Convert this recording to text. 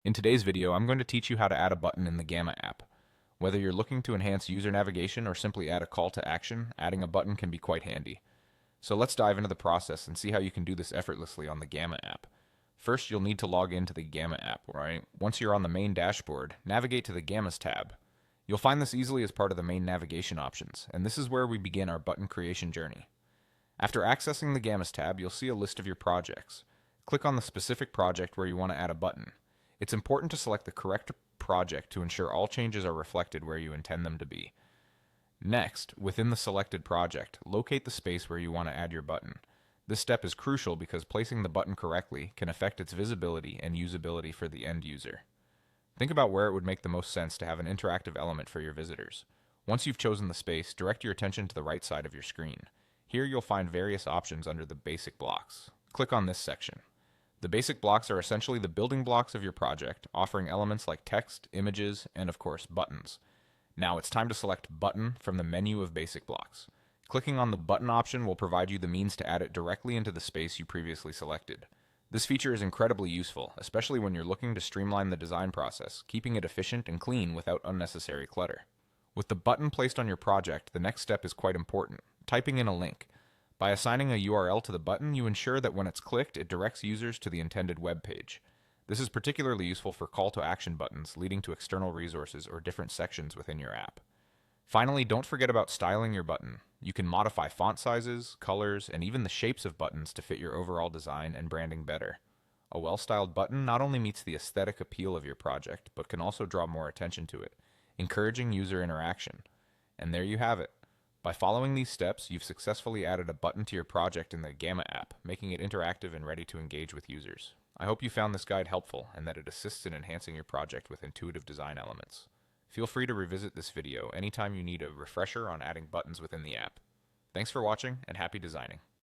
In today's video, I'm going to teach you how to add a button in the Gamma app. Whether you're looking to enhance user navigation or simply add a call to action, adding a button can be quite handy. So let's dive into the process and see how you can do this effortlessly on the Gamma app. First, you'll need to log into the Gamma app, right? Once you're on the main dashboard, navigate to the Gammas tab. You'll find this easily as part of the main navigation options, and this is where we begin our button creation journey. After accessing the Gammas tab, you'll see a list of your projects. Click on the specific project where you want to add a button. It's important to select the correct project to ensure all changes are reflected where you intend them to be. Next, within the selected project, locate the space where you want to add your button. This step is crucial because placing the button correctly can affect its visibility and usability for the end user. Think about where it would make the most sense to have an interactive element for your visitors. Once you've chosen the space, direct your attention to the right side of your screen. Here you'll find various options under the basic blocks. Click on this section. The basic blocks are essentially the building blocks of your project, offering elements like text, images, and of course, buttons. Now it's time to select Button from the menu of basic blocks. Clicking on the button option will provide you the means to add it directly into the space you previously selected. This feature is incredibly useful, especially when you're looking to streamline the design process, keeping it efficient and clean without unnecessary clutter. With the button placed on your project, the next step is quite important: typing in a link. By assigning a URL to the button, you ensure that when it's clicked, it directs users to the intended web page. This is particularly useful for call to action buttons leading to external resources or different sections within your app. Finally, don't forget about styling your button. You can modify font sizes, colors, and even the shapes of buttons to fit your overall design and branding better. A well-styled button not only meets the aesthetic appeal of your project, but can also draw more attention to it, encouraging user interaction. And there you have it. By following these steps, you've successfully added a button to your project in the Gamma app, making it interactive and ready to engage with users. I hope you found this guide helpful and that it assists in enhancing your project with intuitive design elements. Feel free to revisit this video anytime you need a refresher on adding buttons within the app. Thanks for watching and happy designing.